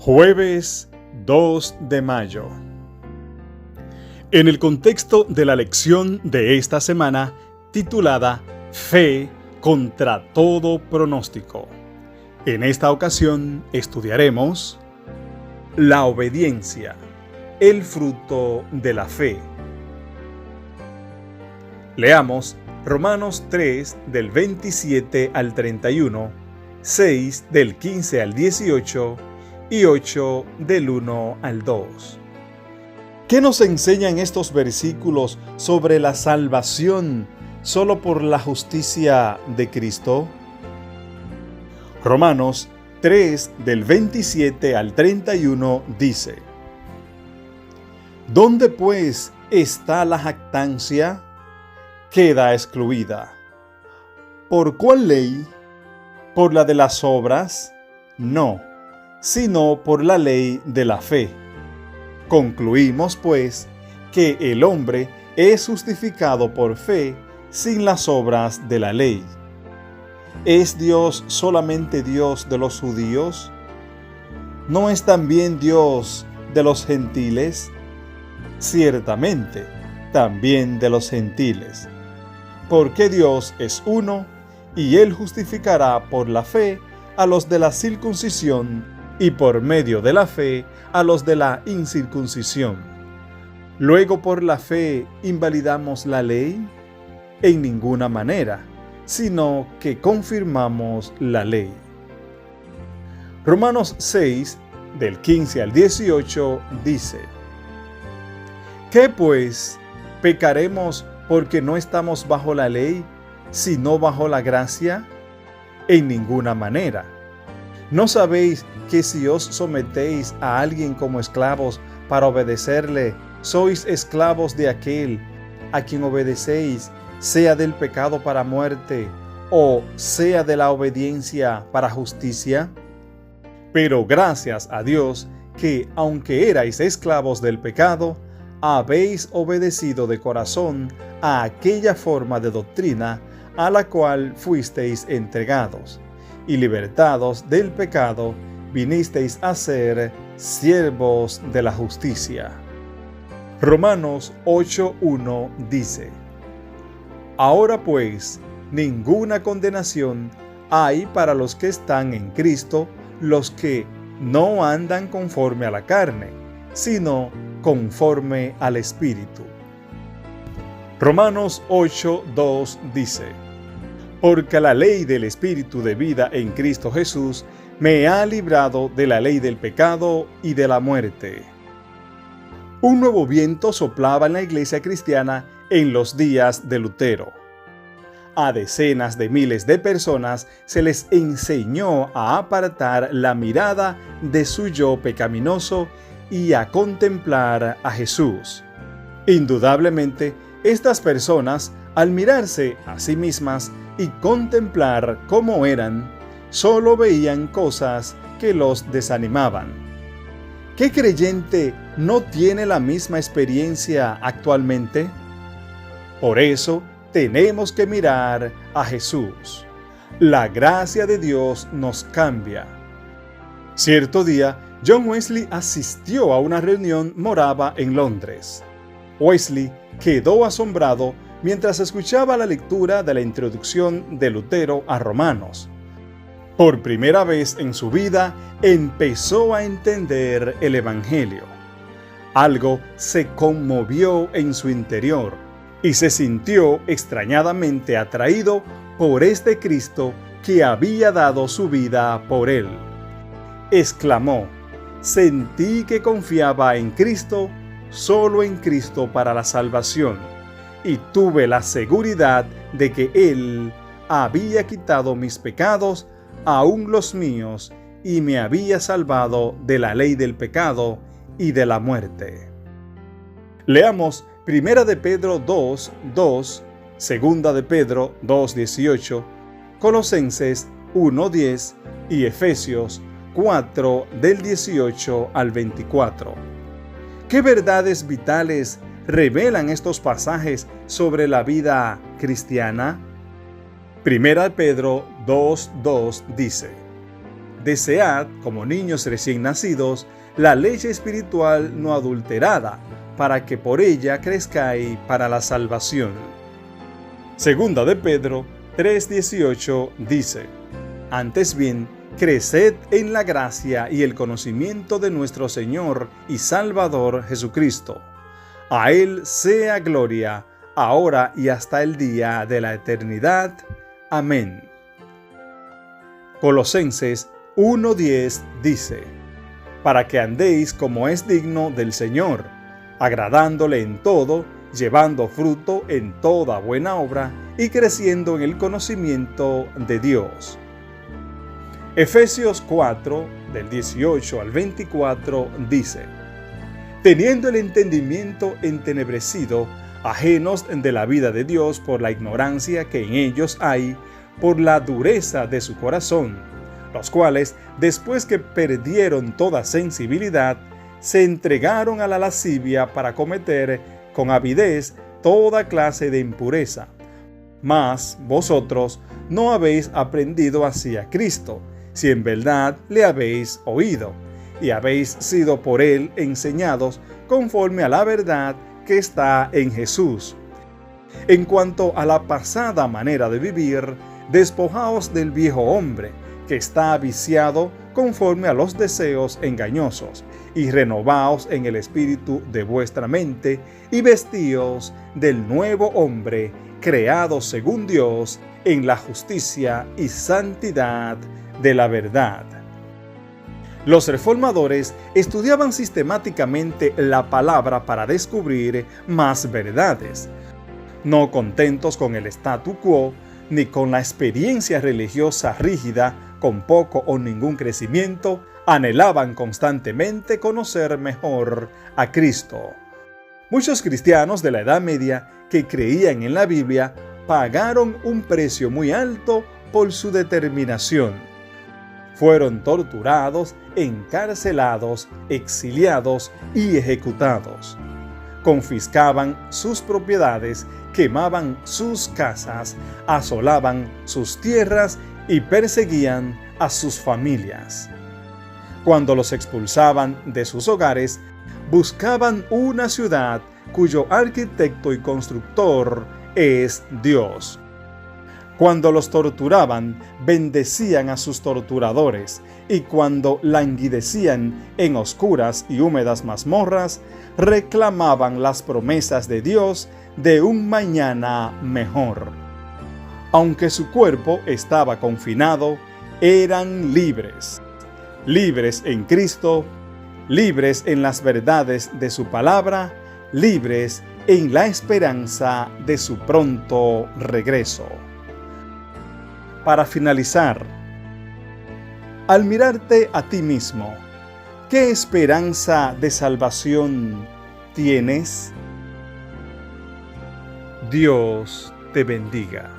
Jueves 2 de mayo. En el contexto de la lección de esta semana, titulada Fe contra todo pronóstico, en esta ocasión estudiaremos la obediencia, el fruto de la fe. Leamos Romanos 3 del 27 al 31, 6 del 15 al 18 y 8 del 1 al 2. ¿Qué nos enseñan estos versículos sobre la salvación solo por la justicia de Cristo? Romanos 3 del 27 al 31 dice: ¿Dónde pues está la jactancia? Queda excluida. ¿Por cuál ley? ¿Por la de las obras? No, sino por la ley de la fe. Concluimos, pues, que el hombre es justificado por fe sin las obras de la ley. ¿Es Dios solamente Dios de los judíos? ¿No es también Dios de los gentiles? Ciertamente, también de los gentiles. Porque Dios es uno, y Él justificará por la fe a los de la circuncisión, y por medio de la fe a los de la incircuncisión. Luego, por la fe, ¿invalidamos la ley? En ninguna manera, sino que confirmamos la ley. Romanos 6, del 15 al 18, dice: ¿Qué pues? ¿Pecaremos porque no estamos bajo la ley, sino bajo la gracia? En ninguna manera. ¿No sabéis que si os sometéis a alguien como esclavos para obedecerle, sois esclavos de aquel a quien obedecéis, sea del pecado para muerte, o sea de la obediencia para justicia? Pero gracias a Dios que, aunque erais esclavos del pecado, habéis obedecido de corazón a aquella forma de doctrina a la cual fuisteis entregados, y libertados del pecado, vinisteis a ser siervos de la justicia. Romanos 8:1 dice: Ahora pues, ninguna condenación hay para los que están en Cristo, los que no andan conforme a la carne, sino conforme al Espíritu. Romanos 8:2 dice: Porque la ley del Espíritu de vida en Cristo Jesús me ha librado de la ley del pecado y de la muerte. Un nuevo viento soplaba en la iglesia cristiana en los días de Lutero. A decenas de miles de personas se les enseñó a apartar la mirada de su yo pecaminoso y a contemplar a Jesús. Indudablemente, estas personas, al mirarse a sí mismas y contemplar cómo eran, solo veían cosas que los desanimaban. ¿Qué creyente no tiene la misma experiencia actualmente? Por eso, tenemos que mirar a Jesús. La gracia de Dios nos cambia. Cierto día, John Wesley asistió a una reunión morava en Londres. Wesley quedó asombrado mientras escuchaba la lectura de la introducción de Lutero a Romanos. Por primera vez en su vida empezó a entender el Evangelio. Algo se conmovió en su interior y se sintió extrañadamente atraído por este Cristo que había dado su vida por él. Exclamó: Sentí que confiaba en Cristo, solo en Cristo para la salvación, y tuve la seguridad de que Él había quitado mis pecados, aun los míos, y me había salvado de la ley del pecado y de la muerte. Leamos 1 de Pedro 2:2, 2 de Pedro 2:18, Colosenses 1:10 y Efesios 4 del 18 al 24. ¿Qué verdades vitales revelan estos pasajes sobre la vida cristiana? 1 Pedro 2:2 dice: Desead, como niños recién nacidos, la leche espiritual no adulterada, para que por ella crezcáis para la salvación. Segunda de Pedro 3:18 dice: Antes bien, creced en la gracia y el conocimiento de nuestro Señor y Salvador Jesucristo. A Él sea gloria, ahora y hasta el día de la eternidad. Amén. Colosenses 1:10 dice: Para que andéis como es digno del Señor, agradándole en todo, llevando fruto en toda buena obra y creciendo en el conocimiento de Dios. Efesios 4, del 18 al 24, dice: Teniendo el entendimiento entenebrecido, ajenos de la vida de Dios por la ignorancia que en ellos hay, por la dureza de su corazón, los cuales, después que perdieron toda sensibilidad, se entregaron a la lascivia para cometer con avidez toda clase de impureza. Mas vosotros no habéis aprendido así a Cristo, si en verdad le habéis oído, y habéis sido por él enseñados conforme a la verdad que está en Jesús. En cuanto a la pasada manera de vivir, despojaos del viejo hombre, que está viciado conforme a los deseos engañosos, y renovaos en el espíritu de vuestra mente, y vestíos del nuevo hombre, creado según Dios, en la justicia y santidad de la verdad. Los reformadores estudiaban sistemáticamente la palabra para descubrir más verdades. No contentos con el statu quo, ni con la experiencia religiosa rígida, con poco o ningún crecimiento, anhelaban constantemente conocer mejor a Cristo. Muchos cristianos de la Edad Media que creían en la Biblia pagaron un precio muy alto por su determinación. Fueron torturados, encarcelados, exiliados y ejecutados. Confiscaban sus propiedades, quemaban sus casas, asolaban sus tierras y perseguían a sus familias. Cuando los expulsaban de sus hogares, buscaban una ciudad cuyo arquitecto y constructor es Dios. Cuando los torturaban, bendecían a sus torturadores, y cuando languidecían en oscuras y húmedas mazmorras, reclamaban las promesas de Dios de un mañana mejor. Aunque su cuerpo estaba confinado, eran libres. Libres en Cristo, libres en las verdades de su palabra, libres en la esperanza de su pronto regreso. Para finalizar, al mirarte a ti mismo, ¿qué esperanza de salvación tienes? Dios te bendiga.